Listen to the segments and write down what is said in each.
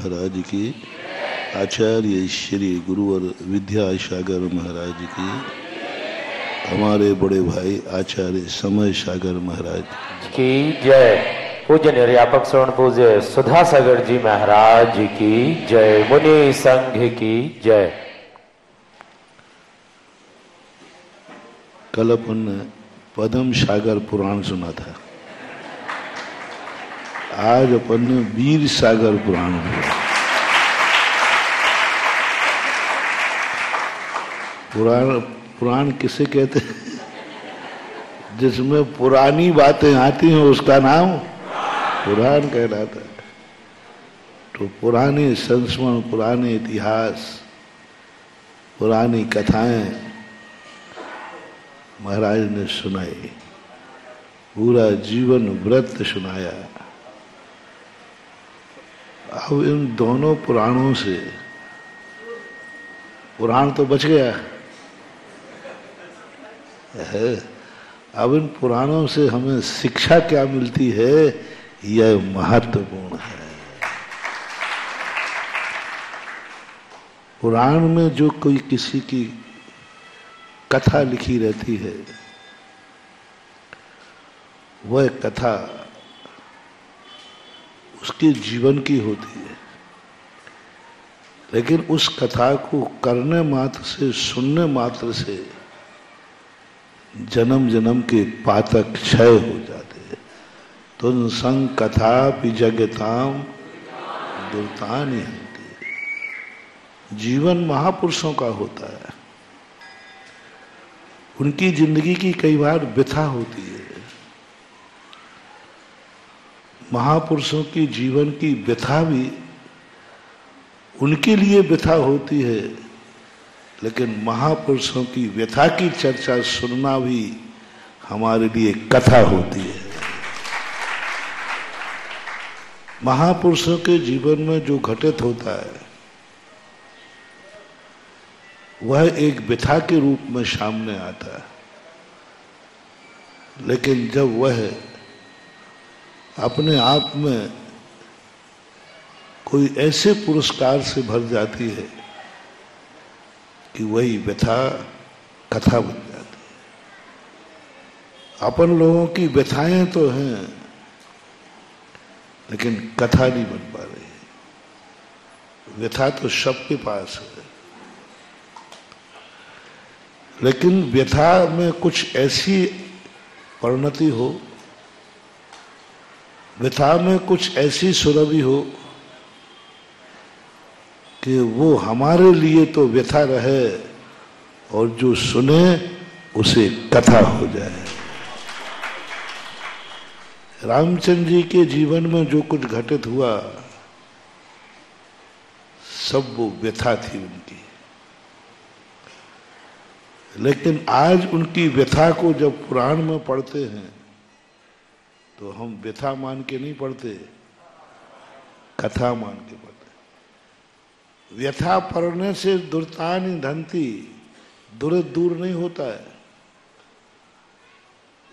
महाराज की, आचार्य श्री गुरुवर विद्यासागर महाराज की, हमारे बड़े भाई आचार्य समय सागर महाराज की जय। पूज्य निर्यापक स्वर्ण पूज्य सुधा सागर जी महाराज की जय। मुनि संघ की जय। कल अपन ने पद्म सागर पुराण सुना था, आज अपन ने वीर सागर पुराण सुना। पुराण किसे कहते हैं? जिसमें पुरानी बातें आती हैं उसका नाम पुराण कहलाता है। तो पुराने संस्मरण, पुराने इतिहास, पुरानी कथाएं महाराज ने सुनाई, पूरा जीवन व्रत सुनाया। अब इन दोनों पुराणों से, पुराण तो बच गया है, अब इन पुराणों से हमें शिक्षा क्या मिलती है, यह महत्वपूर्ण है। पुराण में जो कोई किसी की कथा लिखी रहती है, वह कथा उसके जीवन की होती है, लेकिन उस कथा को करने मात्र से, सुनने मात्र से जन्म जन्म के पातक क्षय हो जाते हैं। तुम संग कथा जगताम दुर्तानि हंति। जीवन महापुरुषों का होता है, उनकी जिंदगी की कई बार व्यथा होती है। महापुरुषों की जीवन की व्यथा भी उनके लिए व्यथा होती है, लेकिन महापुरुषों की व्यथा की चर्चा सुनना भी हमारे लिए कथा होती है। महापुरुषों के जीवन में जो घटित होता है वह एक व्यथा के रूप में सामने आता है, लेकिन जब वह अपने आप में कोई ऐसे पुरस्कार से भर जाती है कि वही व्यथा कथा बन जाती है। अपन लोगों की व्यथाएं तो हैं, लेकिन कथा नहीं बन पा रही है। व्यथा तो सबके पास है, लेकिन व्यथा में कुछ ऐसी परिणति हो, व्यथा में कुछ ऐसी सुरभि हो कि वो हमारे लिए तो व्यथा रहे और जो सुने उसे कथा हो जाए। रामचंद्र जी के जीवन में जो कुछ घटित हुआ, सब वो व्यथा थी उनकी, लेकिन आज उनकी व्यथा को जब पुराण में पढ़ते हैं तो हम व्यथा मान के नहीं पढ़ते, कथा मान के पढ़ते। व्यथा पढ़ने से दुर्तानि हंति, दूर नहीं होता है।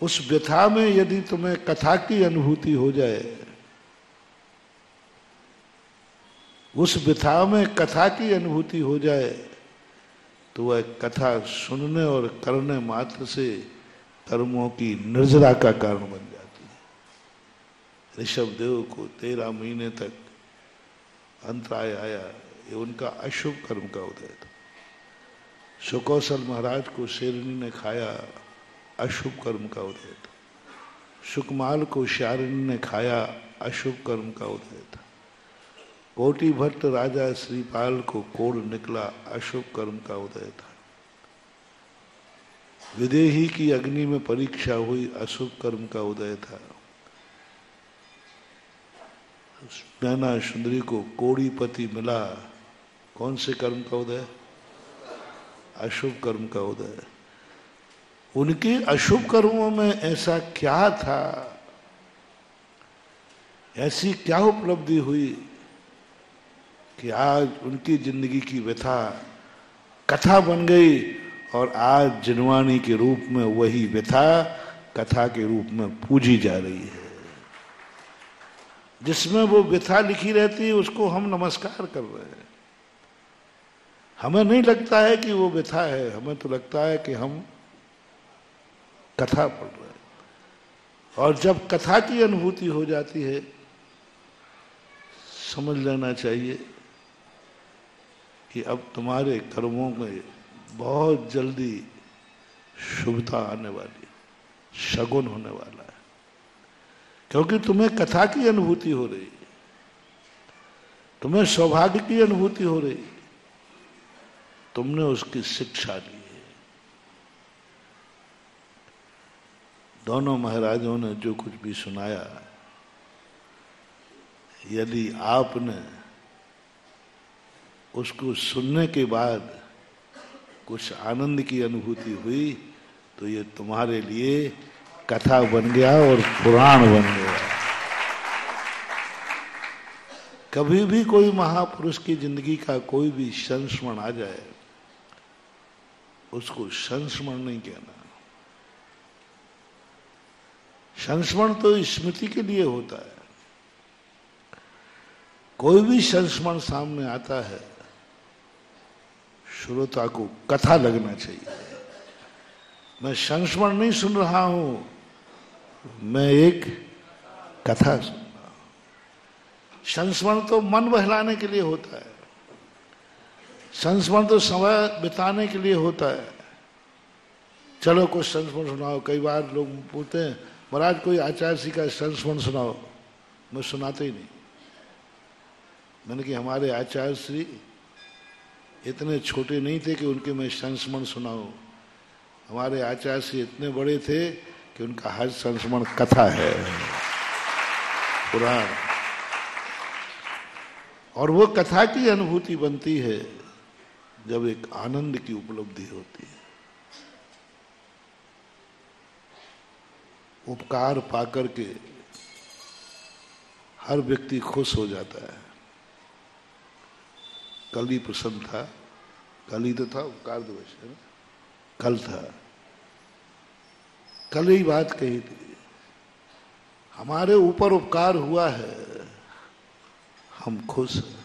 उस व्यथा में यदि तुम्हें कथा की अनुभूति हो जाए, उस व्यथा में कथा की अनुभूति हो जाए, तो वह कथा सुनने और करने मात्र से कर्मों की निर्जरा का कारण बन जाती है। ऋषभ देव को 13 महीने तक अंतराय आया, ये उनका अशुभ कर्म का उदय था। सुकौशल महाराज को शेरनी ने खाया, अशुभ कर्म का उदय था। सुकमाल को शारिणी ने खाया, अशुभ कर्म का उदय था। कोटि भट्ट राजा श्रीपाल को कोढ़ निकला, अशुभ कर्म का उदय था। विदेही की अग्नि में परीक्षा हुई, अशुभ कर्म का उदय था। नैना सुंदरी को कोड़ीपति मिला, कौन से कर्म का उदय? अशुभ कर्म का उदय। उनके अशुभ कर्मों में ऐसा क्या था, ऐसी क्या उपलब्धि हुई कि आज उनकी जिंदगी की व्यथा कथा बन गई और आज जिनवानी के रूप में वही व्यथा कथा के रूप में पूजी जा रही है। जिसमें वो व्यथा लिखी रहती है उसको हम नमस्कार कर रहे हैं। हमें नहीं लगता है कि वो व्यथा है, हमें तो लगता है कि हम कथा पढ़ रहे हैं। और जब कथा की अनुभूति हो जाती है, समझ लेना चाहिए कि अब तुम्हारे कर्मों में बहुत जल्दी शुभता आने वाली, शगुन होने वाला है, क्योंकि तुम्हें कथा की अनुभूति हो रही है, तुम्हें सौभाग्य की अनुभूति हो रही है, तुमने उसकी शिक्षा ली है। दोनों महाराजों ने जो कुछ भी सुनाया, यदि आपने उसको सुनने के बाद कुछ आनंद की अनुभूति हुई तो ये तुम्हारे लिए कथा बन गया और पुराण बन गया। कभी भी कोई महापुरुष की जिंदगी का कोई भी संस्मरण आ जाए, उसको संस्मरण नहीं कहना। संस्मरण तो स्मृति के लिए होता है। कोई भी संस्मरण सामने आता है, श्रोता को कथा लगना चाहिए। मैं संस्मरण नहीं सुन रहा हूं, मैं एक कथा सुन रहा हूं। संस्मरण तो मन बहलाने के लिए होता है, संस्मरण तो समय बिताने के लिए होता है। चलो कुछ संस्मरण सुनाओ। कई बार लोग पूछते हैं, महाराज कोई आचार्य जी का संस्मरण सुनाओ। मैं सुनाते ही नहीं। मैंने कि हमारे आचार्य श्री इतने छोटे नहीं थे कि उनके मैं संस्मरण सुनाऊं। हमारे आचार्य श्री इतने बड़े थे कि उनका हर संस्मरण कथा है, पुराण। और वो कथा की अनुभूति बनती है जब एक आनंद की उपलब्धि होती है। उपकार पाकर के हर व्यक्ति खुश हो जाता है। कल ही प्रसन्न था, कल ही तो था उपकार दिवस, है ना? कल था, कल ही बात कही थी। हमारे ऊपर उपकार हुआ है, हम खुश हैं।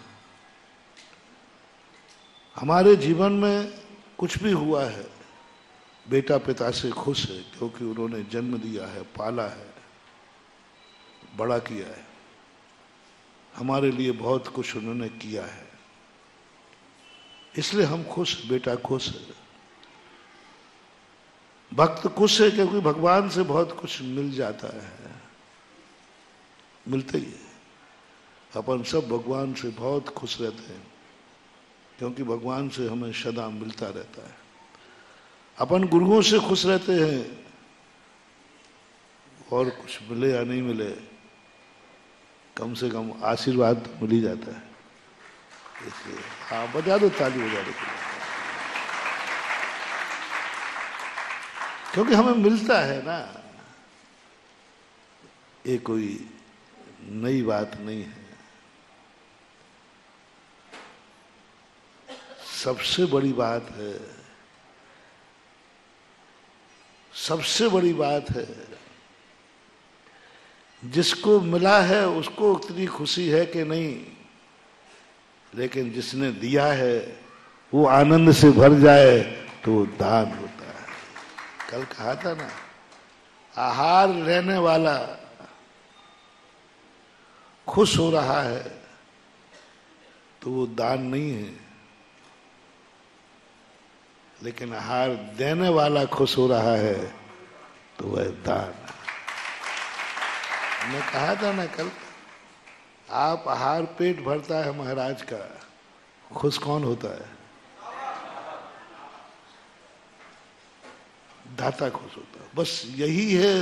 हमारे जीवन में कुछ भी हुआ है, बेटा पिता से खुश है क्योंकि उन्होंने जन्म दिया है, पाला है, बड़ा किया है। हमारे लिए बहुत कुछ उन्होंने किया है, इसलिए हम खुश, बेटा खुश है। भक्त खुश है क्योंकि भगवान से बहुत कुछ मिल जाता है, मिलते ही है। अपन सब भगवान से बहुत खुश रहते हैं क्योंकि भगवान से हमें सदा मिलता रहता है। अपन गुरुओं से खुश रहते हैं, और कुछ मिले या नहीं मिले, कम से कम आशीर्वाद तो मिल ही जाता है। इसलिए हाँ, बजा दो ताली बजा दो, क्योंकि हमें मिलता है ना। ये कोई नई बात नहीं है। सबसे बड़ी बात है, सबसे बड़ी बात है, जिसको मिला है उसको उतनी खुशी है कि नहीं, लेकिन जिसने दिया है वो आनंद से भर जाए तो वो दान होता है। कल कहा था ना, आहार लेने वाला खुश हो रहा है तो वो दान नहीं है, लेकिन आहार देने वाला खुश हो रहा है तो वह दान है। मैं कहा था ना कल, आप आहार पेट भरता है महाराज का, खुश कौन होता है? दाता खुश होता है। बस यही है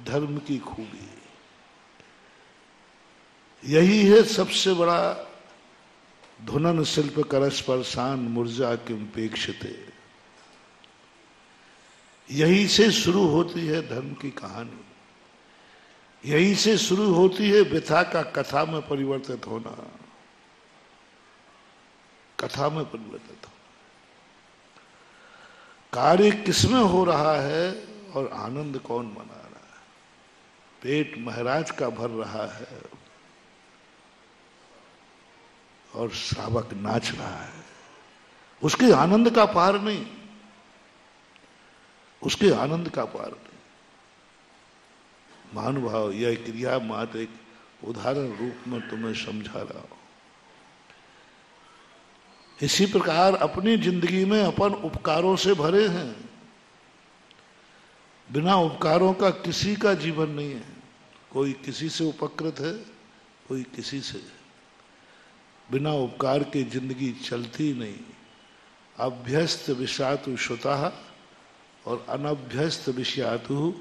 धर्म की खूबी, यही है सबसे बड़ा धुनन शिल्प करस्पर्शान मूर्जा किमपेक्षते। यही से शुरू होती है धर्म की कहानी, यही से शुरू होती है व्यथा का कथा में परिवर्तित होना, कथा में परिवर्तित होना। कार्य किसमें हो रहा है और आनंद कौन मना रहा है? पेट महाराज का भर रहा है, और श्रावक नाच रहा है, उसके आनंद का पार नहीं, उसके आनंद का पार नहीं। महानुभाव, यह क्रिया मात्र एक उदाहरण रूप में तुम्हें समझा रहा हूं। इसी प्रकार अपनी जिंदगी में अपन उपकारों से भरे हैं। बिना उपकारों का किसी का जीवन नहीं है। कोई किसी से उपकृत है, कोई किसी से। बिना उपकार के जिंदगी चलती नहीं। अभ्यस्त विषातु श्रुतः और अनभ्यस्त विषयातु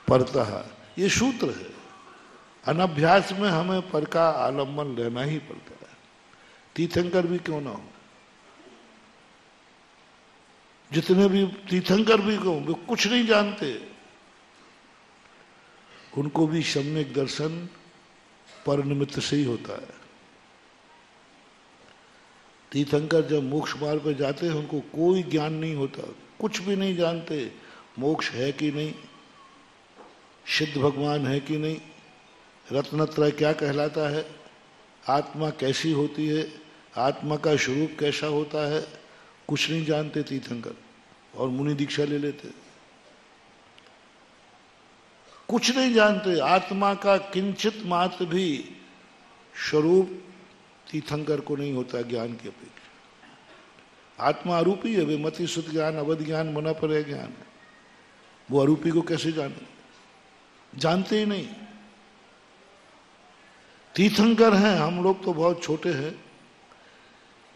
परतः, ये सूत्र है। अनभ्यास में हमें पर का आलम्बन लेना ही पड़ता है, तीर्थंकर भी क्यों ना हो। जितने भी तीर्थंकर भी क्यों, वे कुछ नहीं जानते, उनको भी सम्यक दर्शन पर निमित्त से ही होता है। तीर्थंकर जब मोक्ष मार्ग पर जाते हैं उनको कोई ज्ञान नहीं होता, कुछ भी नहीं जानते, मोक्ष है कि नहीं, सिद्ध भगवान है कि नहीं, रत्नत्रय क्या कहलाता है, आत्मा कैसी होती है, आत्मा का स्वरूप कैसा होता है, कुछ नहीं जानते तीर्थंकर, और मुनि दीक्षा ले लेते। कुछ नहीं जानते, आत्मा का किंचित मात्र भी स्वरूप तीर्थंकर को नहीं होता ज्ञान की अपेक्षा। आत्मा अरूपी है, वे मति सुत ज्ञान, अवध ज्ञान, मना पर ज्ञान है। वो अरूपी को कैसे जाने, जानते ही नहीं। तीर्थंकर हैं, हम लोग तो बहुत छोटे हैं।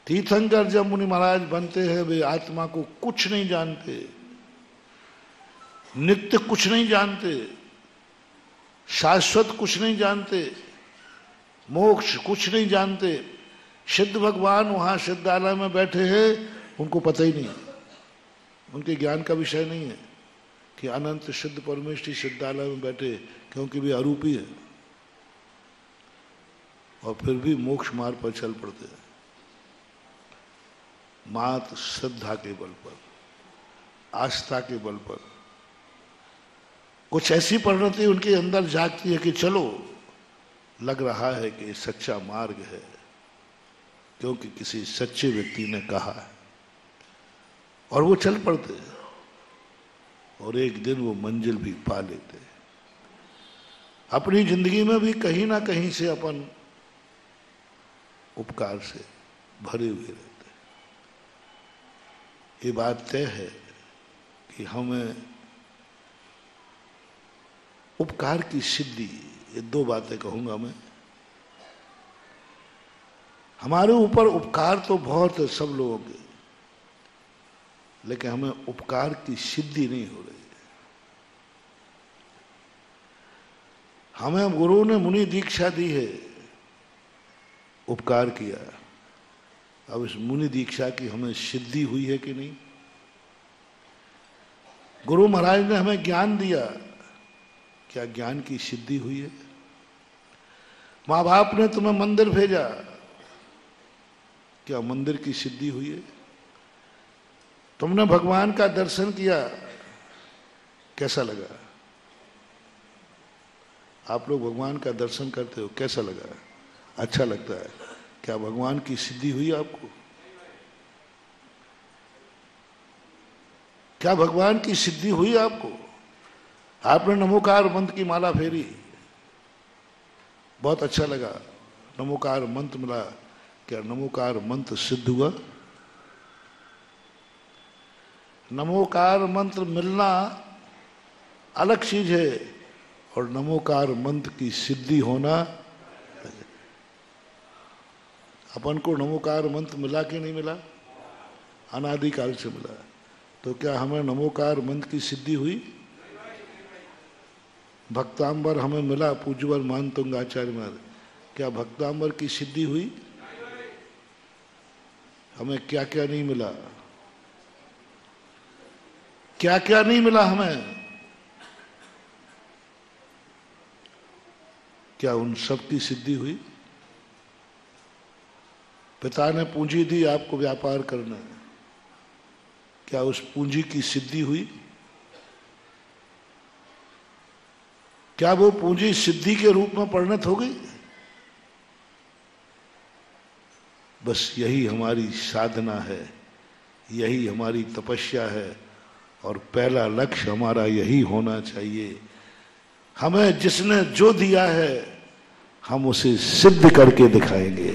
तीर्थंकर जब मुनि महाराज बनते हैं, वे आत्मा को कुछ नहीं जानते, नित्य कुछ नहीं जानते, शाश्वत कुछ नहीं जानते, मोक्ष कुछ नहीं जानते। सिद्ध भगवान वहां सिद्धालय में बैठे हैं, उनको पता ही नहीं, उनके ज्ञान का विषय नहीं है कि अनंत सिद्ध परमेश्वरी सिद्धालय में बैठे, क्योंकि वे अरूपी है। और फिर भी मोक्ष मार्ग पर चल पड़ते हैं, मात्र श्रद्धा के बल पर, आस्था के बल पर। कुछ ऐसी परिणति उनके अंदर जागती है कि चलो, लग रहा है कि सच्चा मार्ग है, क्योंकि किसी सच्चे व्यक्ति ने कहा है, और वो चल पड़ते हैं, और एक दिन वो मंजिल भी पा लेते हैं। अपनी जिंदगी में भी कहीं ना कहीं से अपन उपकार से भरे हुए रहते हैं। ये बात तय है कि हमें उपकार की सिद्धि, ये दो बातें कहूंगा मैं। हमारे ऊपर उपकार तो बहुत है सब लोगों के, लेकिन हमें उपकार की सिद्धि नहीं हो रही है। हमें गुरु ने मुनि दीक्षा दी है, उपकार किया, अब इस मुनि दीक्षा की हमें सिद्धि हुई है कि नहीं। गुरु महाराज ने हमें ज्ञान दिया, क्या ज्ञान की सिद्धि हुई है। माँ बाप ने तुम्हें मंदिर भेजा, क्या मंदिर की सिद्धि हुई है। तुमने भगवान का दर्शन किया, कैसा लगा। आप लोग भगवान का दर्शन करते हो, कैसा लगा, अच्छा लगता है। क्या भगवान की सिद्धि हुई आपको। क्या भगवान की सिद्धि हुई आपको। आपने नमोकार मंत्र की माला फेरी, बहुत अच्छा लगा, नमोकार मंत्र मिला। क्या नमोकार मंत्र सिद्ध हुआ। नमोकार मंत्र मिलना अलग चीज है, और नमोकार मंत्र की सिद्धि होना। अपन को नमोकार मंत्र मिला कि नहीं मिला, अनादिकाल से मिला। तो क्या हमें नमोकार मंत्र की सिद्धि हुई। भक्तांबर हमें मिला, पूज्यवर मानतुंग आचार्य महाराज, क्या भक्तांबर की सिद्धि हुई। हमें क्या क्या नहीं मिला, क्या क्या नहीं मिला हमें। क्या उन सब की सिद्धि हुई। पिता ने पूंजी दी आपको व्यापार करना है, क्या उस पूंजी की सिद्धि हुई। क्या वो पूंजी सिद्धि के रूप में परिणत हो गई। बस यही हमारी साधना है, यही हमारी तपस्या है और पहला लक्ष्य हमारा यही होना चाहिए। हमें जिसने जो दिया है हम उसे सिद्ध करके दिखाएंगे।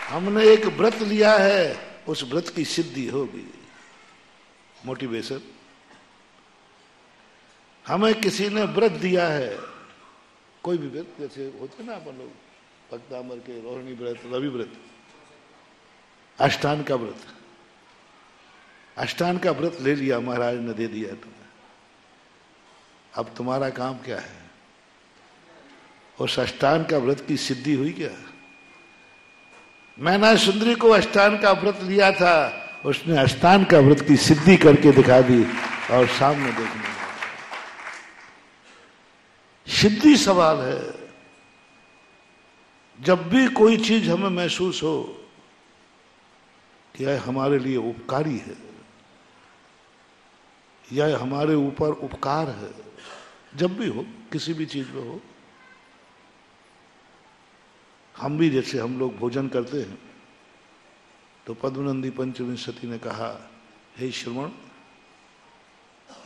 हमने एक व्रत लिया है, उस व्रत की सिद्धि होगी। मोटिवेशन। हमें किसी ने व्रत दिया है, कोई भी व्रत, जैसे होते ना अपन लोग भक्तामर के रोहिणी व्रत, रवि व्रत, अष्टांग का व्रत। अष्टांग का व्रत ले लिया, महाराज ने दे दिया तुम्हें। अब तुम्हारा काम क्या है? उस अष्टांग का व्रत की सिद्धि हुई क्या? मैना सुंदरी को अष्टांग का व्रत लिया था, उसने अष्टांग का व्रत की सिद्धि करके दिखा दी और सामने देखने लगा। सिद्धि सवाल है। जब भी कोई चीज हमें महसूस हो कि यह हमारे लिए उपकारी है, यह हमारे ऊपर उपकार है, जब भी हो, किसी भी चीज में हो, हम भी जैसे हम लोग भोजन करते हैं तो पद्मनंदी पंचविंशति ने कहा, हे श्रवण,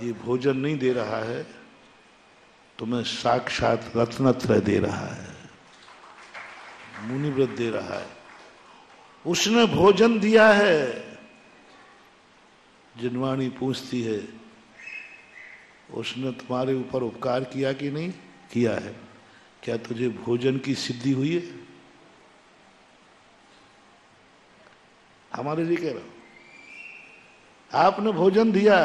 ये भोजन नहीं दे रहा है, तुम्हें साक्षात रत्नत्रय दे रहा है, मुनिव्रत दे रहा है। उसने भोजन दिया है। जिनवाणी पूछती है, उसने तुम्हारे ऊपर उपकार किया कि नहीं किया है? क्या तुझे भोजन की सिद्धि हुई है? हमारे लिए कह रहा हूं, आपने भोजन दिया,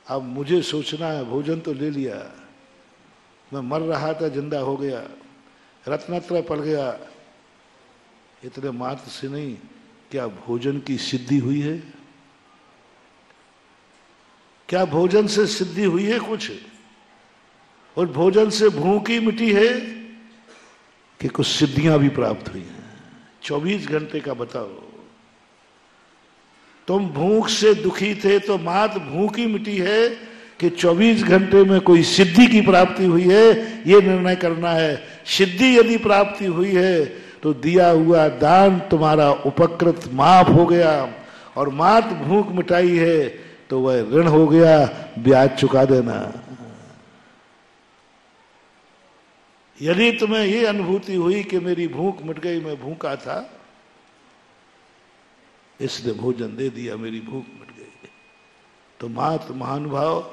अब मुझे सोचना है, भोजन तो ले लिया, मैं मर रहा था, जिंदा हो गया, रत्नत्रय पड़ गया, इतने मात्र से नहीं, क्या भोजन की सिद्धि हुई है? क्या भोजन से सिद्धि हुई है कुछ? और भोजन से भूख ही मिटी है कि कुछ सिद्धियां भी प्राप्त हुई हैं? 24 घंटे का बताओ। तुम भूख से दुखी थे तो मात्र भूख ही मिटी है कि 24 घंटे में कोई सिद्धि की प्राप्ति हुई है? ये निर्णय करना है। सिद्धि यदि प्राप्ति हुई है तो दिया हुआ दान तुम्हारा उपकृत माफ हो गया, और मात्र भूख मिटाई है तो वह ऋण हो गया, ब्याज चुका देना। यदि तुम्हें ये अनुभूति हुई कि मेरी भूख मिट गई, मैं भूखा था, इसने भोजन दे दिया, मेरी भूख मिट गई, तो मात्र महानुभाव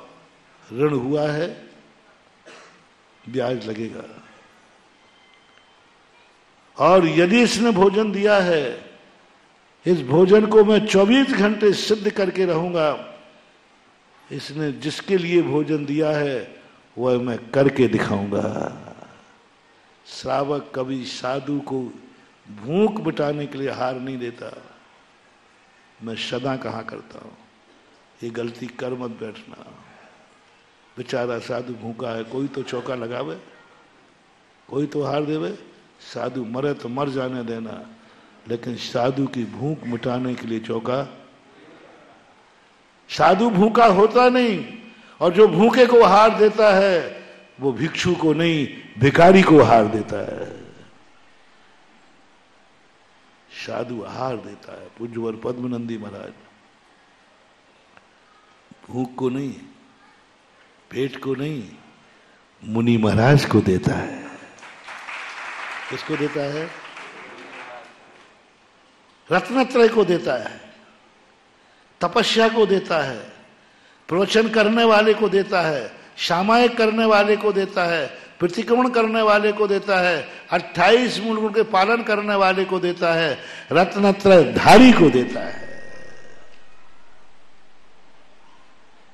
ऋण हुआ है, ब्याज लगेगा। और यदि इसने भोजन दिया है, इस भोजन को मैं 24 घंटे सिद्ध करके रहूंगा, इसने जिसके लिए भोजन दिया है वह मैं करके दिखाऊंगा। श्रावक कभी साधु को भूख मिटाने के लिए हार नहीं देता। मैं सदा कहा करता हूं, ये गलती कर मत बैठना। बेचारा साधु भूखा है, कोई तो चौका लगावे, कोई तो हार देवे। साधु मरे तो मर जाने देना, लेकिन साधु की भूख मिटाने के लिए चौका। साधु भूखा होता नहीं, और जो भूखे को हार देता है वो भिक्षु को नहीं, भिखारी को हार देता है। साधु हार देता है। पूज्यवर पद्मनंदी महाराज भूख को नहीं, पेट को नहीं, मुनि महाराज को देता है। किसको देता है? रत्नत्रय को देता है, तपस्या को देता है, प्रवचन करने वाले को देता है, सामायिक करने वाले को देता है, प्रतिक्रमण करने वाले को देता है, 28 मूल गुण के पालन करने वाले को देता है, रत्नत्रय धारी को देता है।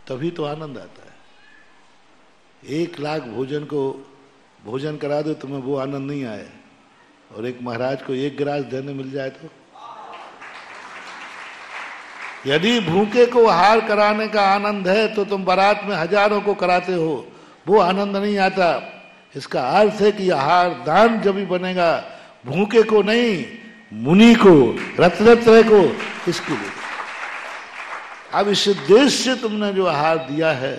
तभी तो आनंद आता है। 1 लाख भोजन को भोजन करा दो, तुम्हें वो आनंद नहीं आए, और एक महाराज को 1 गिलास देने मिल जाए तो। यदि भूखे को आहार कराने का आनंद है तो तुम बारात में हजारों को कराते हो, वो आनंद नहीं आता। इसका अर्थ है कि आहार दान जब भी बनेगा, भूखे को नहीं, मुनि को, रत्नत्रय को, इसके लिए। अब इस देश से तुमने जो आहार दिया है,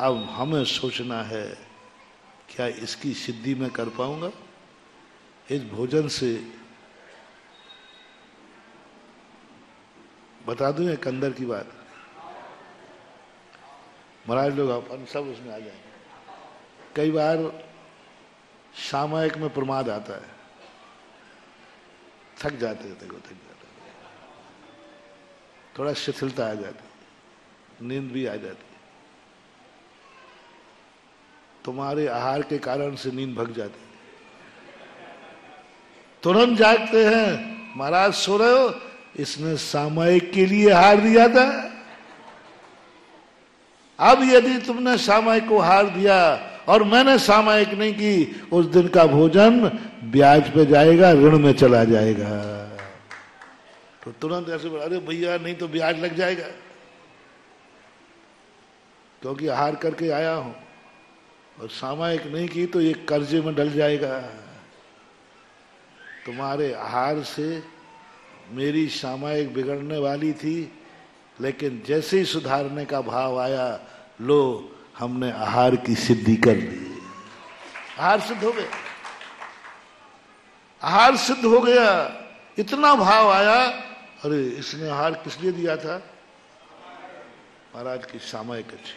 अब हमें सोचना है क्या इसकी सिद्धि मैं कर पाऊंगा? इस भोजन से बता दूं एक अंदर की बात, महाराज लोग अपन सब उसमें आ जाएंगे। कई बार सामयिक में प्रमाद आता है, थक जाते हैं, थोड़ा शिथिलता आ जाती, नींद भी आ जाती। तुम्हारे आहार के कारण से नींद भग जाती, तुरंत जागते हैं, महाराज सो रहे हो, इसने सामयिक के लिए आहार दिया था। अब यदि तुमने सामयिक को आहार दिया और मैंने सामयिक नहीं की, उस दिन का भोजन ब्याज पे जाएगा, ऋण में चला जाएगा। तो तुरंत ऐसे बोला, अरे भैया नहीं तो ब्याज लग जाएगा, क्योंकि आहार करके आया हूं और सामयिक नहीं की तो ये कर्जे में डल जाएगा। तुम्हारे आहार से मेरी सामयिक बिगड़ने वाली थी, लेकिन जैसे ही सुधारने का भाव आया, लो हमने आहार की सिद्धि कर ली, आहार सिद्ध हो गया, आहार सिद्ध हो गया। इतना भाव आया, अरे इसने आहार किस लिए दिया था, महाराज की सामयिक अच्छी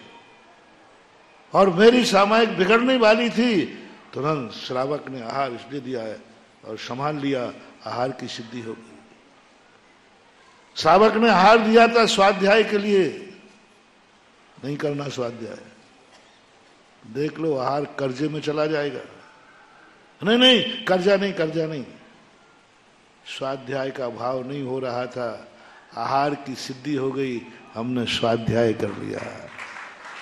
और मेरी सामयिक बिगड़ने वाली थी, तुरंत श्रावक ने आहार इसलिए दिया है और संभाल लिया, आहार की सिद्धि हो गई। श्रावक ने आहार दिया था स्वाध्याय के लिए, नहीं करना स्वाध्याय, देख लो आहार कर्जे में चला जाएगा। नहीं नहीं कर्जा नहीं, कर्जा नहीं, स्वाध्याय का भाव नहीं हो रहा था, आहार की सिद्धि हो गई, हमने स्वाध्याय कर लिया।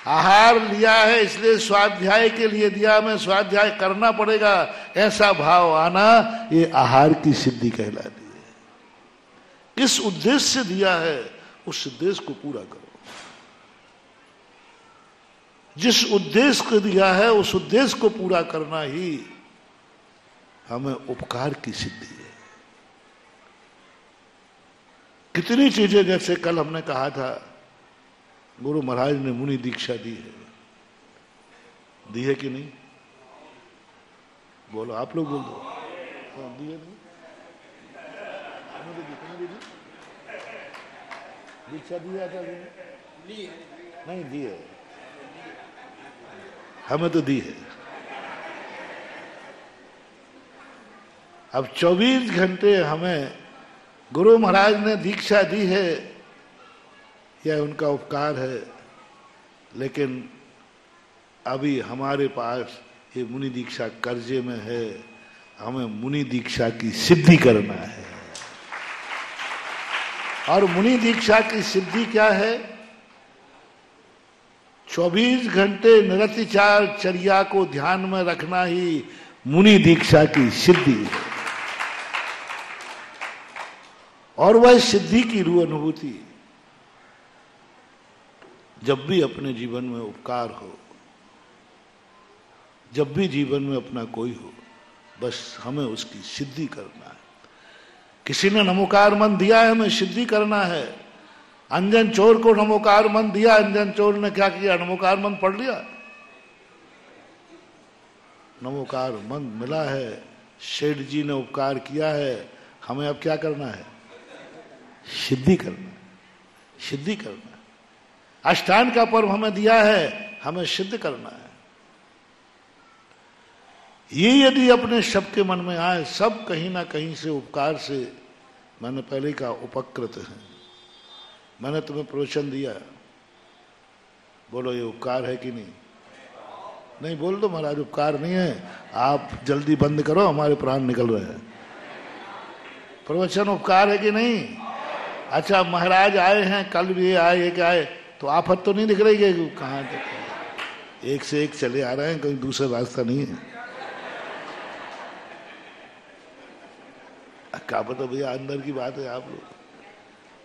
आहार लिया है इसलिए स्वाध्याय के लिए दिया, हमें स्वाध्याय करना पड़ेगा, ऐसा भाव आना, ये आहार की सिद्धि कहलाती है। किस उद्देश्य से दिया है, उस उद्देश्य को पूरा करो। जिस उद्देश्य को दिया है उस उद्देश्य को पूरा करना ही हमें उपकार की सिद्धि है। कितनी चीजें, जैसे कल हमने कहा था, गुरु महाराज ने मुनि दीक्षा दी है कि नहीं? बोलो, आप लोग बोल दो, दी है नहीं? दीक्षा दिया था नहीं? दी है, हमें तो दी है। अब 24 घंटे हमें गुरु महाराज ने दीक्षा दी है, यह उनका उपकार है, लेकिन अभी हमारे पास ये मुनि दीक्षा कर्जे में है, हमें मुनि दीक्षा की सिद्धि करना है। और मुनि दीक्षा की सिद्धि क्या है? 24 घंटे निरतिचार चर्या को ध्यान में रखना ही मुनि दीक्षा की सिद्धि है। और वह सिद्धि की रूह अनुभूति, जब भी अपने जीवन में उपकार हो, जब भी जीवन में अपना कोई हो, बस हमें उसकी सिद्धि करना है। किसी ने नमोकार मन दिया है, हमें सिद्धि करना है। अंजन चोर को नमोकार मन दिया, अंजन चोर ने क्या किया? नमोकार मन पढ़ लिया, नमोकार मन मिला है, सेठ जी ने उपकार किया है, हमें अब क्या करना है? सिद्धि करना, सिद्धि करना। अष्टांग का पर्व हमें दिया है, हमें सिद्ध करना है। ये यदि अपने सबके मन में आए, सब कहीं ना कहीं से उपकार से, मैंने पहले कहा उपकृत है। मैंने तुम्हें प्रवचन दिया, बोलो ये उपकार है कि नहीं? नहीं बोल दो महाराज उपकार नहीं है, आप जल्दी बंद करो, हमारे प्राण निकल रहे हैं। प्रवचन उपकार है कि नहीं? अच्छा महाराज आए हैं, कल भी आए, एक आए, तो आफत तो नहीं दिख रही है? कहाँ तक एक से एक चले आ रहे हैं, कहीं दूसरा रास्ता नहीं है। क्या पता भैया, अंदर की बात है आप लोग।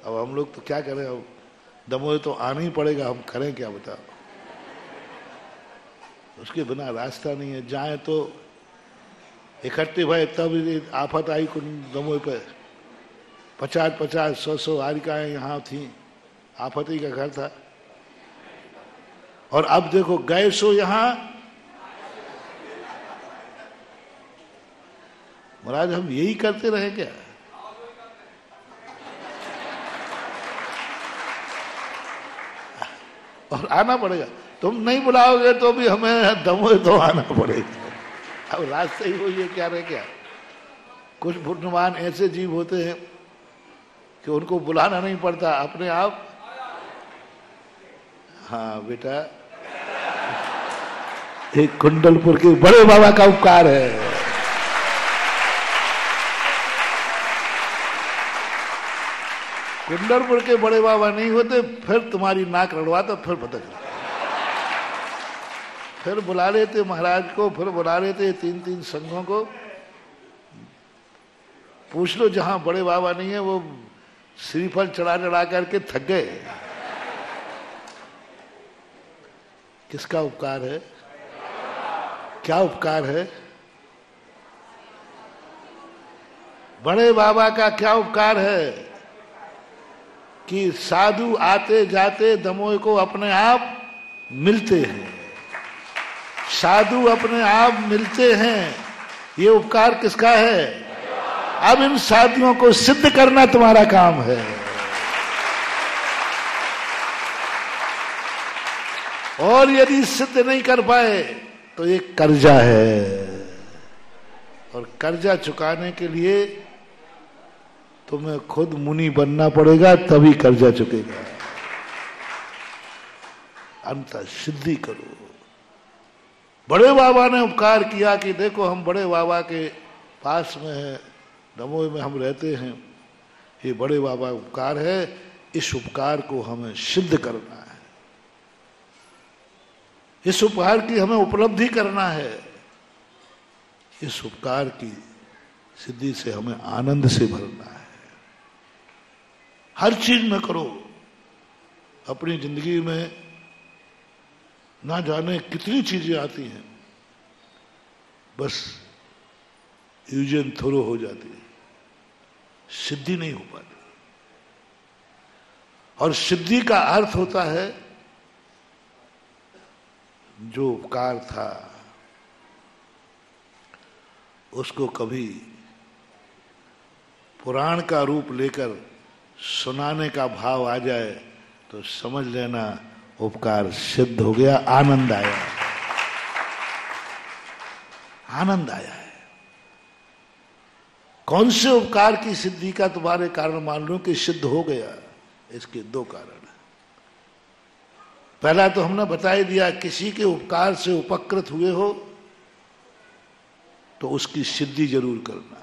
अब हम लोग तो क्या करें, अब दमोह तो आना ही पड़ेगा, हम करें क्या बताओ? उसके बिना रास्ता नहीं है। जाए तो इकट्ठे भाई, तब आफत आई दमोह पे, 50-50, 100-100 आरिकाएं यहाँ थी, आफत ही का घर था। और अब देखो गए सो यहाँ, महाराज हम यही करते रहे क्या? और आना पड़ेगा, तुम नहीं बुलाओगे तो भी हमें दमोह तो आना पड़ेगा। अब रास्ते ही वो ये क्या रहे क्या? कुछ पुण्यवान ऐसे जीव होते हैं कि उनको बुलाना नहीं पड़ता, अपने आप। हाँ बेटा, एक कुंडलपुर के बड़े बाबा का उपकार है। कुंडलपुर के बड़े बाबा नहीं होते फिर तुम्हारी नाक रड़वाता, फिर पता चलता। फिर बुला लेते महाराज को, फिर बुला लेते 3-3 संघों को। पूछ लो जहां बड़े बाबा नहीं है वो श्रीफल चढ़ा चढ़ा करके थक गए। किसका उपकार है? क्या उपकार है? बड़े बाबा का क्या उपकार है कि साधु आते जाते दमोह को अपने आप मिलते हैं, साधु अपने आप मिलते हैं। ये उपकार किसका है? अब इन साधुओं को सिद्ध करना तुम्हारा काम है। और यदि सिद्ध नहीं कर पाए तो ये कर्जा है, और कर्जा चुकाने के लिए तुम्हें खुद मुनि बनना पड़ेगा, तभी कर्जा चुकेगा। अंत सिद्धि करो। बड़े बाबा ने उपकार किया कि देखो हम बड़े बाबा के पास में है, दमोह में हम रहते हैं, ये बड़े बाबा उपकार है, इस उपकार को हमें सिद्ध करना है, इस उपकार की हमें उपलब्धि करना है, इस उपकार की सिद्धि से हमें आनंद से भरना है। हर चीज में करो। अपनी जिंदगी में ना जाने कितनी चीजें आती हैं, बस यूजन थ्रो हो जाती है, सिद्धि नहीं हो पाती। और सिद्धि का अर्थ होता है जो उपकार था उसको कभी पुराण का रूप लेकर सुनाने का भाव आ जाए तो समझ लेना उपकार सिद्ध हो गया, आनंद आया, आनंद आया है। कौन से उपकार की सिद्धि का तुम्हारे कारण मान लो कि सिद्ध हो गया? इसके 2 कारण है। पहला तो हमने बता ही दिया, किसी के उपकार से उपकृत हुए हो तो उसकी सिद्धि जरूर करना,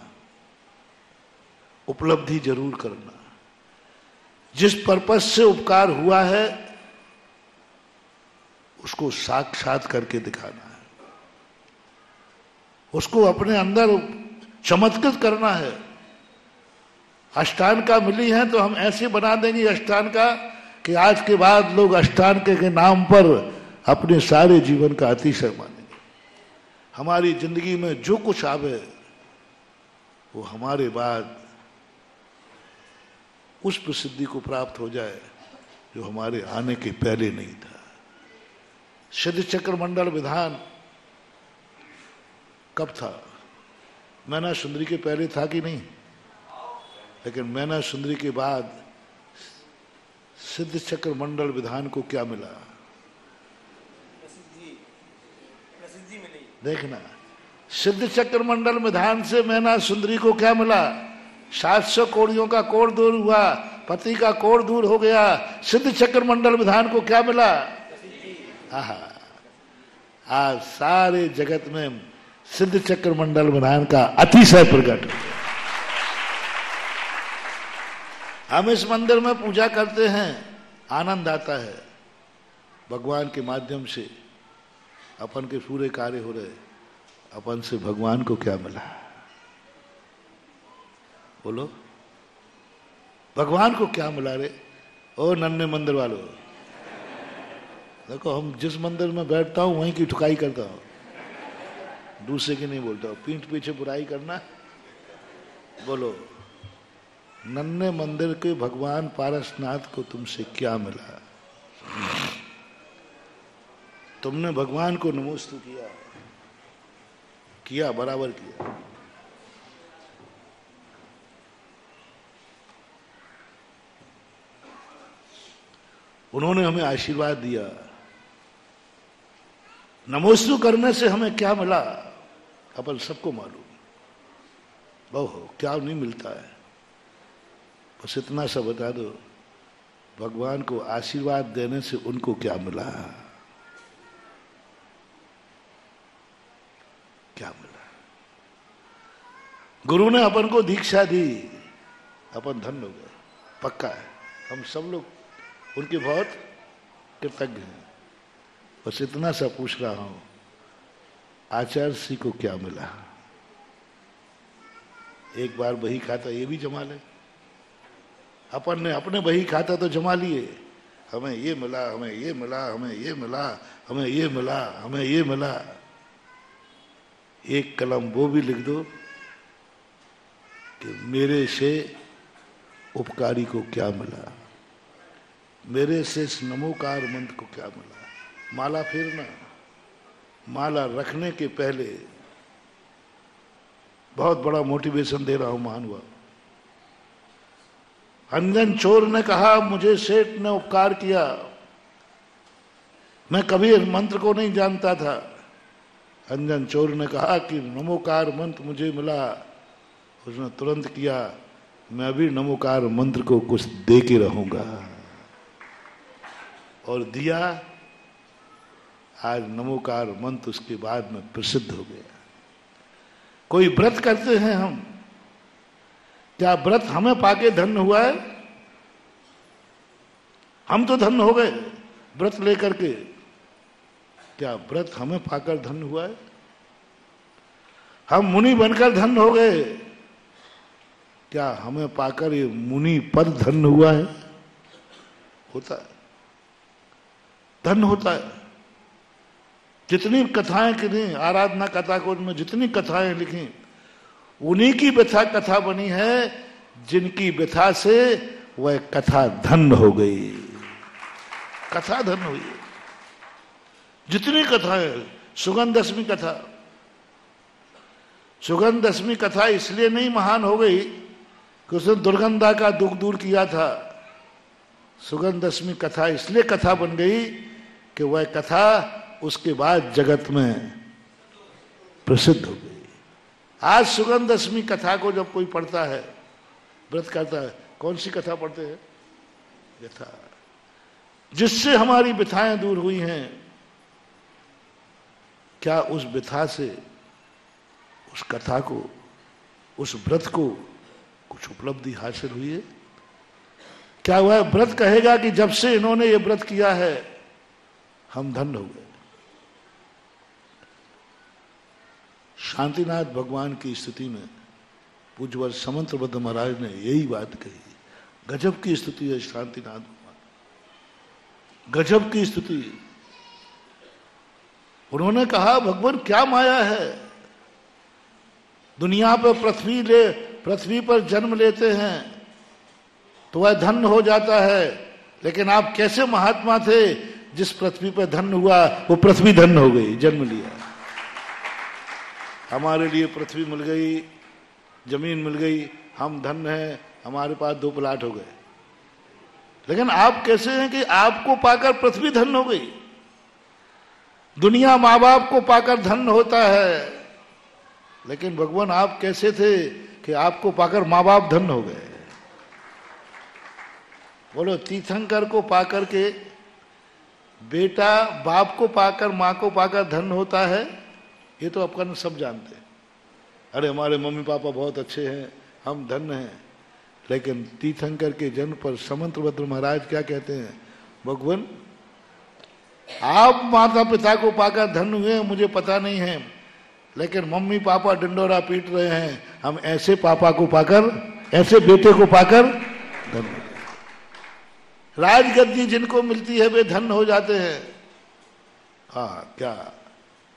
उपलब्धि जरूर करना। जिस पर्पस से उपकार हुआ है उसको साक्षात करके दिखाना है, उसको अपने अंदर चमत्कृत करना है। अष्टांग का मिली है तो हम ऐसे बना देंगे अष्टांग का कि आज के बाद लोग अष्टांग के नाम पर अपने सारे जीवन का अतिशय मानेंगे। हमारी जिंदगी में जो कुछ आवे वो हमारे बाद उस प्रसिद्धि को प्राप्त हो जाए जो हमारे आने के पहले नहीं था। सिद्ध चक्र मंडल विधान कब था? मैना सुंदरी के पहले था कि नहीं? लेकिन मैना सुंदरी के बाद सिद्ध चक्र मंडल विधान को क्या मिला? प्रसिद्धि मिली। देखना, सिद्ध चक्र मंडल विधान से मैना सुंदरी को क्या मिला? 700 कोड़ियों का कोड़ दूर हुआ, पति का कोड़ दूर हो गया। सिद्ध चक्र मंडल विधान को क्या मिला? आज सारे जगत में सिद्ध चक्र मंडल विधान का अतिशय प्रकट हो गया। हम इस मंदिर में पूजा करते हैं, आनंद आता है। भगवान के माध्यम से अपन के पूरे कार्य हो रहे, अपन से भगवान को क्या मिला? बोलो, भगवान को क्या मिला रे? ओ नन्हे मंदिर वालों, देखो हम जिस मंदिर में बैठता हूं वहीं की ठुकाई करता हूं, दूसरे की नहीं बोलता हूं। पीठ पीछे बुराई करना। बोलो, नन्हे मंदिर के भगवान पारसनाथ को तुमसे क्या मिला? तुमने भगवान को नमोस्तु किया, बराबर किया। उन्होंने हमें आशीर्वाद दिया। नमोस्तु करने से हमें क्या मिला अपन सबको मालूम। बहु क्या नहीं मिलता है, बस इतना सा बता दो, भगवान को आशीर्वाद देने से उनको क्या मिला, क्या मिला। गुरु ने अपन को दीक्षा दी, अपन धन्य हो गए, पक्का है। हम सब लोग उनके बहुत कृतज्ञ हैं। बस इतना सा पूछ रहा हूं, आचार्य श्री को क्या मिला? एक बार बही खाता ये भी जमा ले। अपन ने अपने बही खाता तो जमा लिए, हमें ये मिला, हमें ये मिला, हमें ये मिला, हमें ये मिला, हमें ये मिला। एक कलम वो भी लिख दो कि मेरे से उपकारी को क्या मिला, मेरे से इस नमोकार मंत्र को क्या मिला। माला फेरना, माला रखने के पहले बहुत बड़ा मोटिवेशन दे रहा हूं महानुभाव। अंजन चोर ने कहा मुझे सेठ ने उपकार किया, मैं कभी इस मंत्र को नहीं जानता था। अंजन चोर ने कहा कि नमोकार मंत्र मुझे मिला, उसने तुरंत किया, मैं भी नमोकार मंत्र को कुछ दे के रहूंगा, और दिया। आज नमोकार मंत्र उसके बाद में प्रसिद्ध हो गया। कोई व्रत करते हैं हम, क्या व्रत हमें पाके धन्य हुआ है? हम तो धन्य हो गए व्रत लेकर के, क्या व्रत हमें पाकर धन्य हुआ है? हम मुनि बनकर धन्य हो गए, क्या हमें पाकर ये मुनि पद धन्य हुआ है? होता है, धन्य होता है। जितनी कथाएं किनी, आराधना कथा को में जितनी कथाएं लिखी, उन्हीं की व्यथा कथा बनी है, जिनकी व्यथा से वह कथा धन्य हो गई। कथा धन्य हुई। जितनी कथाएं, सुगंध दशमी कथा, सुगंध दशमी कथा इसलिए नहीं महान हो गई कि उसने दुर्गंधा का दुख दूर किया था। सुगंध दशमी कथा इसलिए कथा बन गई कि वह कथा उसके बाद जगत में प्रसिद्ध हो गई। आज सुगंध दशमी कथा को जब कोई पढ़ता है, व्रत करता है, कौन सी कथा पढ़ते हैं? व्यथा, जिससे हमारी व्यथाएं दूर हुई हैं। क्या उस व्यथा से, उस कथा को, उस व्रत को कुछ उपलब्धि हासिल हुई है? क्या वह व्रत कहेगा कि जब से इन्होंने ये व्रत किया है हम धन्य हो गए? शांतिनाथ भगवान की स्तुति में पूज्यवर समंतभद्र महाराज ने यही बात कही। गजब की स्तुति है शांतिनाथ भगवान, गजब की स्तुति। उन्होंने कहा भगवान क्या माया है, दुनिया पर पृथ्वी पर जन्म लेते हैं तो वह धन्य हो जाता है, लेकिन आप कैसे महात्मा थे, जिस पृथ्वी पर धन्य हुआ वो पृथ्वी धन्य हो गई, जन्म लिया। हमारे लिए पृथ्वी मिल गई, जमीन मिल गई, हम धन्य हैं, हमारे पास 2 प्लाट हो गए। लेकिन आप कैसे हैं कि आपको पाकर पृथ्वी धन्य हो गई? दुनिया माँ बाप को पाकर धन्य होता है, लेकिन भगवान आप कैसे थे कि आपको पाकर माँ बाप धन्य हो गए? बोलो, तीर्थंकर को पाकर के बेटा बाप को पाकर माँ को पाकर धन्य होता है, ये तो अपन सब जानते हैं। अरे हमारे मम्मी पापा बहुत अच्छे हैं, हम धन्य हैं। लेकिन तीर्थंकर के जन्म पर समंतभद्र महाराज क्या कहते हैं? भगवान आप माता पिता को पाकर धन्य हुए मुझे पता नहीं है, लेकिन मम्मी पापा डंडोरा पीट रहे हैं, हम ऐसे पापा को पाकर, ऐसे बेटे को पाकर धन्य। राजगद्दी जिनको मिलती है वे धन्य हो जाते हैं। हाँ, क्या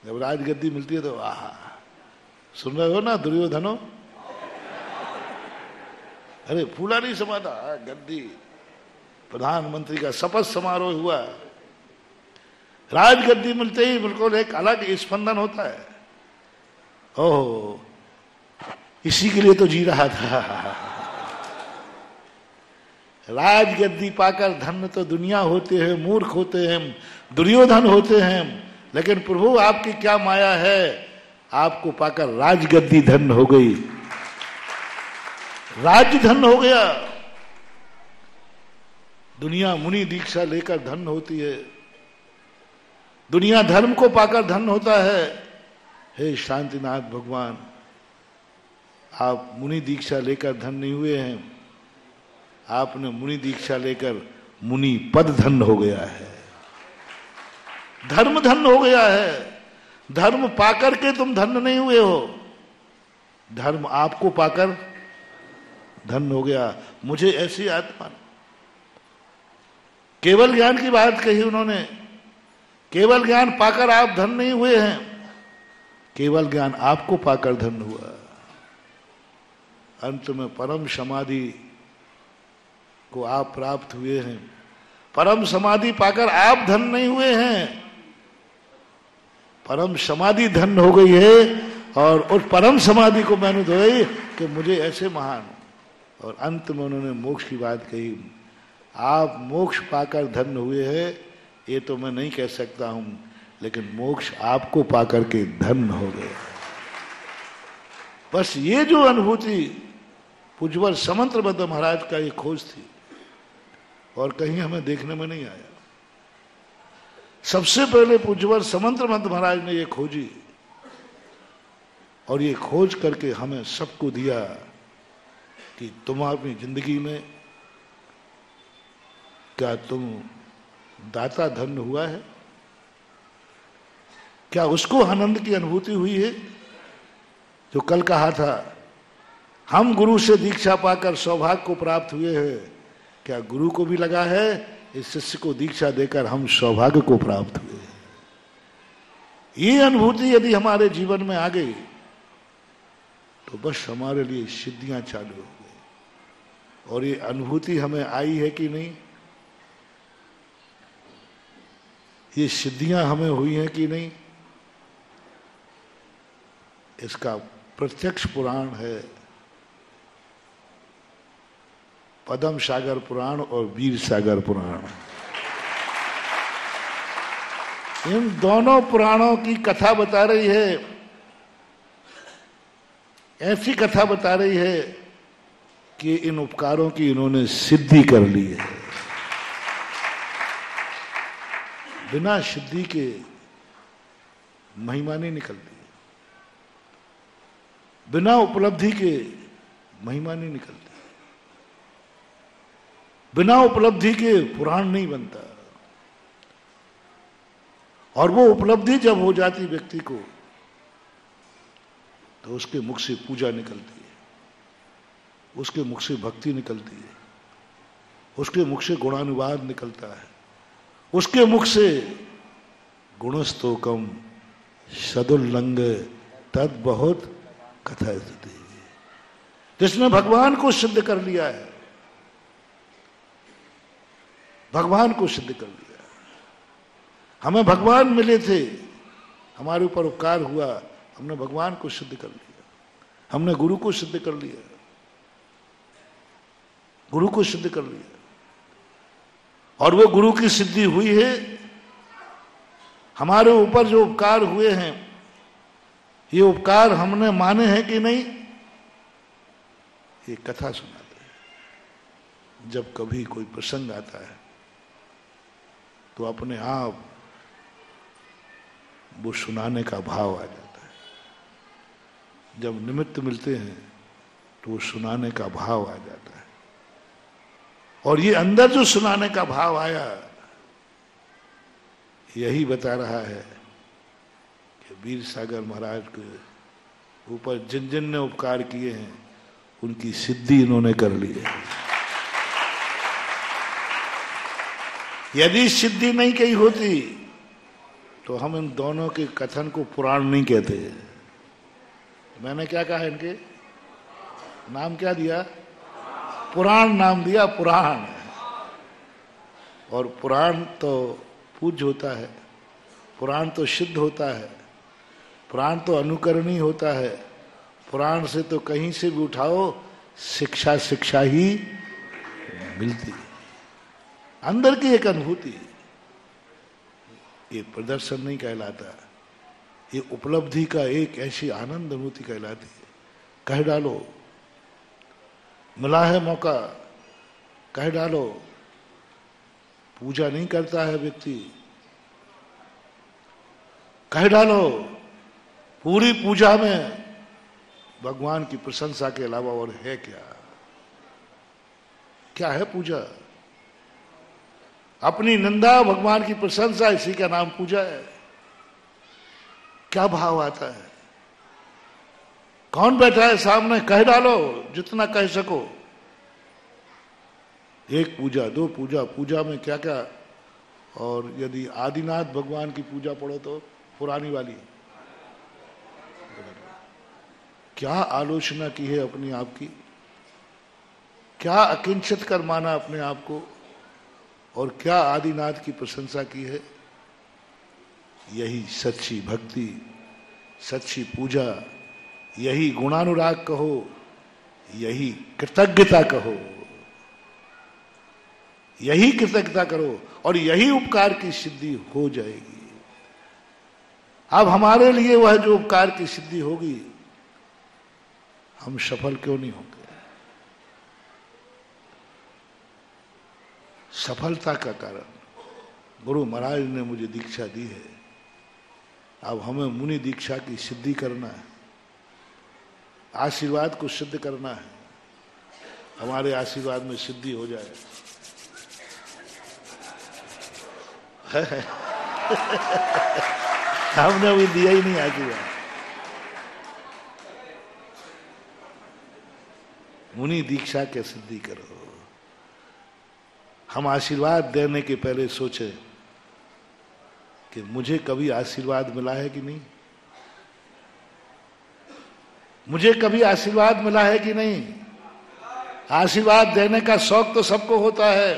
जब राजगद्दी मिलती है तो आहा, सुन रहे हो ना दुर्योधनो? अरे फूला नहीं समाता, गद्दी, प्रधानमंत्री का शपथ समारोह हुआ, राजगद्दी मिलते ही बिल्कुल एक अलग स्पंदन होता है। ओह, इसी के लिए तो जी रहा था। राजगद्दी पाकर धन्य तो दुनिया होते हैं, मूर्ख होते हैं, दुर्योधन होते हैं, लेकिन प्रभु आपकी क्या माया है, आपको पाकर राजगद्दी धन्य हो गई, राज्य धन्य हो गया। दुनिया मुनि दीक्षा लेकर धन्य होती है, दुनिया धर्म को पाकर धन्य होता है। हे शांतिनाथ भगवान, आप मुनि दीक्षा लेकर धन्य नहीं हुए हैं, आपने मुनि दीक्षा लेकर मुनि पद धन्य हो गया है, धर्म धन्य हो गया है। धर्म पाकर के तुम धन्य नहीं हुए हो, धर्म आपको पाकर धन्य हो गया। मुझे ऐसी आत्मा, केवल ज्ञान की बात कही उन्होंने, केवल ज्ञान पाकर आप धन्य नहीं हुए हैं, केवल ज्ञान आपको पाकर धन्य हुआ। अंत में परम समाधि को आप प्राप्त हुए हैं, परम समाधि पाकर आप धन्य नहीं हुए हैं, परम समाधि धन्य हो गई है। और उस परम समाधि को मैंने धोई कि मुझे ऐसे महान, और अंत में उन्होंने मोक्ष की बात कही, आप मोक्ष पाकर धन्य हुए हैं, ये तो मैं नहीं कह सकता हूं, लेकिन मोक्ष आपको पाकर के धन्य हो गए। बस ये जो अनुभूति पूज्यवर समंतबद्ध महाराज का ये खोज थी, और कहीं हमें देखने में नहीं आया। सबसे पहले पूज्यवर समंतबद्ध महाराज ने ये खोजी, और ये खोज करके हमें सबको दिया कि तुम अपनी जिंदगी में क्या तुम दाता धन्य हुआ है, क्या उसको आनंद की अनुभूति हुई है। जो कल कहा था, हम गुरु से दीक्षा पाकर सौभाग्य को प्राप्त हुए हैं, क्या गुरु को भी लगा है इस शिष्य को दीक्षा देकर हम सौभाग्य को प्राप्त हुए। ये अनुभूति यदि हमारे जीवन में आ गई तो बस हमारे लिए सिद्धियां चालू हो गई। और ये अनुभूति हमें आई है कि नहीं, ये सिद्धियां हमें हुई हैं कि नहीं, इसका प्रत्यक्ष पुराण है पद्म सागर पुराण और वीर सागर पुराण। इन दोनों पुराणों की कथा बता रही है, ऐसी कथा बता रही है कि इन उपकारों की इन्होंने सिद्धि कर ली है। बिना सिद्धि के महिमा नहीं निकलती, बिना उपलब्धि के महिमा नहीं निकलती, बिना उपलब्धि के पुराण नहीं बनता। और वो उपलब्धि जब हो जाती व्यक्ति को तो उसके मुख से पूजा निकलती है, उसके मुख से भक्ति निकलती है, उसके मुख से गुणानुवाद निकलता है, उसके मुख से गुणस्तोकम सदुल्लंग तद बहुत कथा स्थिति, जिसने भगवान को सिद्ध कर लिया है, भगवान को सिद्ध कर लिया। हमें भगवान मिले थे, हमारे ऊपर उपकार हुआ, हमने भगवान को सिद्ध कर लिया, हमने गुरु को सिद्ध कर लिया, गुरु को सिद्ध कर लिया। और वो गुरु की सिद्धि हुई है, हमारे ऊपर जो उपकार हुए हैं, ये उपकार हमने माने हैं कि नहीं, ये कथा सुनाते हैं। जब कभी कोई प्रसंग आता है तो अपने आप वो सुनाने का भाव आ जाता है। जब निमित्त मिलते हैं तो वो सुनाने का भाव आ जाता है। और ये अंदर जो सुनाने का भाव आया, यही बता रहा है कि वीर सागर महाराज के ऊपर जिन जिन ने उपकार किए हैं उनकी सिद्धि इन्होंने कर ली है। यदि सिद्धि नहीं कही होती तो हम इन दोनों के कथन को पुराण नहीं कहते। मैंने क्या कहा, इनके नाम क्या दिया, पुराण नाम दिया, पुराण। और पुराण तो पूज्य होता है, पुराण तो सिद्ध होता है, पुराण तो अनुकरणीय होता है, पुराण से तो कहीं से भी उठाओ शिक्षा शिक्षा ही मिलती है, अंदर की एक अनुभूति। ये प्रदर्शन नहीं कहलाता, ये उपलब्धि का एक ऐसी आनंद अनुभूति कहलाती है। कह डालो, मिला है मौका, कह डालो। पूजा नहीं करता है व्यक्ति, कह डालो। पूरी पूजा में भगवान की प्रशंसा के अलावा और है क्या? क्या है पूजा? अपनी निंदा, भगवान की प्रशंसा, इसी का नाम पूजा है। क्या भाव आता है? कौन बैठा है सामने? कह डालो जितना कह सको। एक पूजा, दो पूजा, पूजा में क्या क्या। और यदि आदिनाथ भगवान की पूजा पढ़ो तो पुरानी वाली, क्या आलोचना की है अपने आप की, क्या अकिंचित कर माना अपने आप को, और क्या आदिनाथ की प्रशंसा की है। यही सच्ची भक्ति, सच्ची पूजा, यही गुणानुराग कहो, यही कृतज्ञता कहो, यही कृतज्ञता करो, और यही उपकार की सिद्धि हो जाएगी। अब हमारे लिए वह जो उपकार की सिद्धि होगी, हम सफल क्यों नहीं होंगे? सफलता का कारण गुरु महाराज ने मुझे दीक्षा दी है। अब हमें मुनि दीक्षा की सिद्धि करना है, आशीर्वाद को सिद्ध करना है। हमारे आशीर्वाद में सिद्धि हो जाए। हमने अभी दिया ही नहीं आशीर्वाद। मुनि दीक्षा के सिद्धि करो। हम आशीर्वाद देने के पहले सोचे कि मुझे कभी आशीर्वाद मिला है कि नहीं, मुझे कभी आशीर्वाद मिला है कि नहीं। आशीर्वाद देने का शौक तो सबको होता है।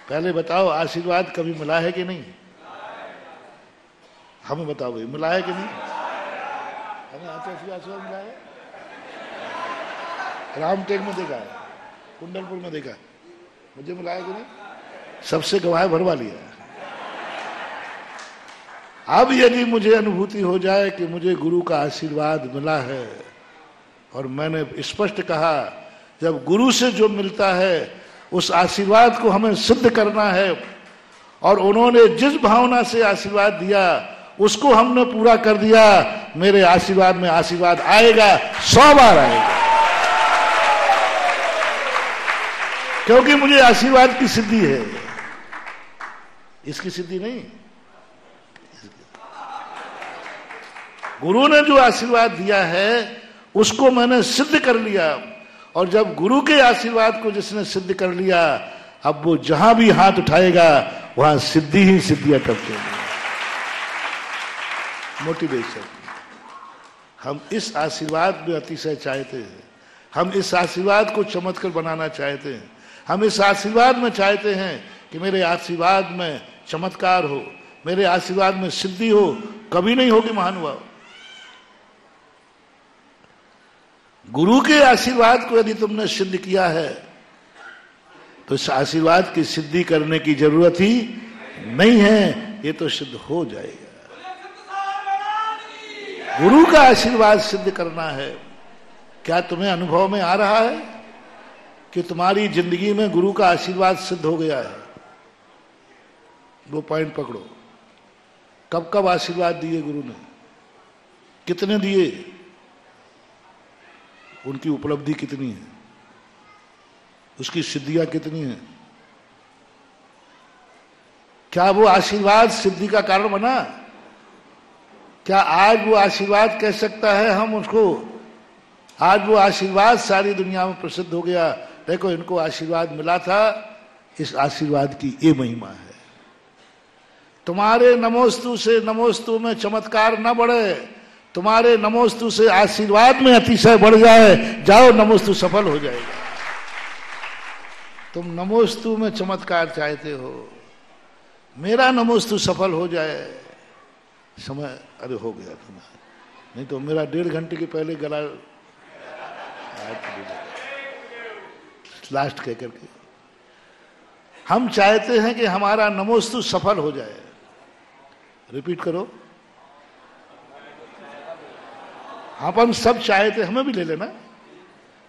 पहले बताओ, आशीर्वाद कभी मिला है कि नहीं? हमें बताओ भाई, मिला है कि नहीं? हमें आशीर्वाद मिला है? रामटेक में देखा है, कुंडलपुर में देखा है, मुझे मिला है कि नहीं? सबसे गवाह भरवा लिया। अब यदि मुझे अनुभूति हो जाए कि मुझे गुरु का आशीर्वाद मिला है, और मैंने स्पष्ट कहा जब गुरु से जो मिलता है उस आशीर्वाद को हमें सिद्ध करना है, और उन्होंने जिस भावना से आशीर्वाद दिया उसको हमने पूरा कर दिया, मेरे आशीर्वाद में आशीर्वाद आएगा, 100 बार आएगा। क्योंकि मुझे आशीर्वाद की सिद्धि है, इसकी सिद्धि नहीं। गुरु ने जो आशीर्वाद दिया है उसको मैंने सिद्ध कर लिया, और जब गुरु के आशीर्वाद को जिसने सिद्ध कर लिया, अब वो जहां भी हाथ उठाएगा वहां सिद्धि ही सिद्धियां टपकेंगी। मोटिवेशन, हम इस आशीर्वाद में अतिशय चाहते हैं, हम इस आशीर्वाद को चमत्कार बनाना चाहते हैं, हम इस आशीर्वाद में चाहते हैं कि मेरे आशीर्वाद में चमत्कार हो, मेरे आशीर्वाद में सिद्धि हो। कभी नहीं होगी महानुभाव। गुरु के आशीर्वाद को यदि तुमने सिद्ध किया है तो इस आशीर्वाद की सिद्धि करने की जरूरत ही नहीं है, ये तो सिद्ध हो जाएगा। गुरु का आशीर्वाद सिद्ध करना है। क्या तुम्हें अनुभव में आ रहा है कि तुम्हारी जिंदगी में गुरु का आशीर्वाद सिद्ध हो गया है? वो पॉइंट पकड़ो। कब कब आशीर्वाद दिए गुरु ने, कितने दिए, उनकी उपलब्धि कितनी है, उसकी सिद्धियां कितनी है? क्या वो आशीर्वाद सिद्धि का कारण बना? क्या आज वो आशीर्वाद कह सकता है हम उसको, आज वो आशीर्वाद सारी दुनिया में प्रसिद्ध हो गया, देखो इनको आशीर्वाद मिला था, इस आशीर्वाद की ये महिमा है। तुम्हारे नमोस्तु से नमोस्तु में चमत्कार न बढ़े, तुम्हारे नमोस्तु से आशीर्वाद में अतिशय बढ़ जाए, जाओ नमोस्तु सफल हो जाएगा। तुम नमोस्तु में चमत्कार चाहते हो, मेरा नमोस्तु सफल हो जाए। समय अरे हो गया समय, नहीं तो मेरा 1.5 घंटे के पहले गला लास्ट कह करके। हम चाहते हैं कि हमारा नमोस्तु सफल हो जाए। रिपीट करो। अपन सब चाहते, हमें भी ले लेना।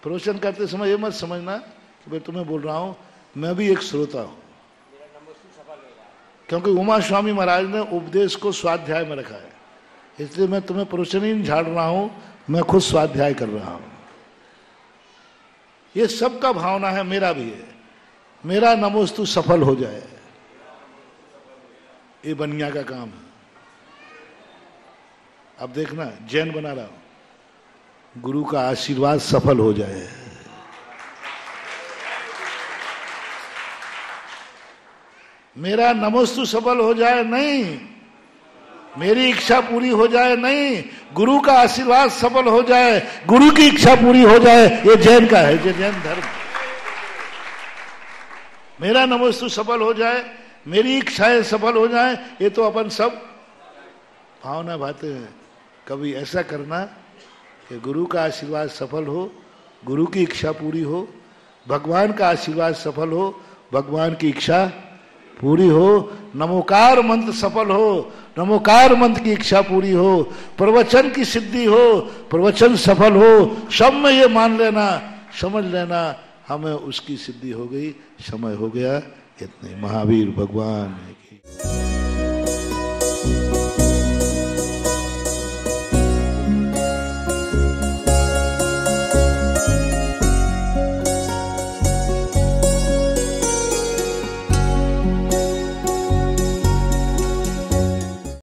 प्रवचन करते समय ये मत समझना कि मैं तुम्हें बोल रहा हूं, मैं भी एक श्रोता हूं, क्योंकि उमा स्वामी महाराज ने उपदेश को स्वाध्याय में रखा है, इसलिए मैं तुम्हें प्रवचन ही नहीं झाड़ रहा हूं, मैं खुद स्वाध्याय कर रहा हूं। ये सबका भावना है, मेरा भी है, मेरा नमोस्तु सफल हो जाए, ये बनिया का काम है। अब देखना, जैन बना रहा हूं, गुरु का आशीर्वाद सफल हो जाए। मेरा नमोस्तु सफल हो जाए नहीं, मेरी इच्छा पूरी हो जाए नहीं, गुरु का आशीर्वाद सफल हो जाए, गुरु की इच्छा पूरी हो जाए, ये जैन का है, ये जैन धर्म। मेरा नमोस्तु सफल हो जाए, मेरी इच्छाएं सफल हो जाए, ये तो अपन सब भावना भाते हैं। कभी ऐसा करना कि गुरु का आशीर्वाद सफल हो, गुरु की इच्छा पूरी हो, भगवान का आशीर्वाद सफल हो, भगवान की इच्छा पूरी हो, नमोकार मंत्र सफल हो, नमोकार मंत्र की इच्छा पूरी हो, प्रवचन की सिद्धि हो, प्रवचन सफल हो। सब में ये मान लेना, समझ लेना, हमें उसकी सिद्धि हो गई, समय हो गया। इतने महावीर भगवान की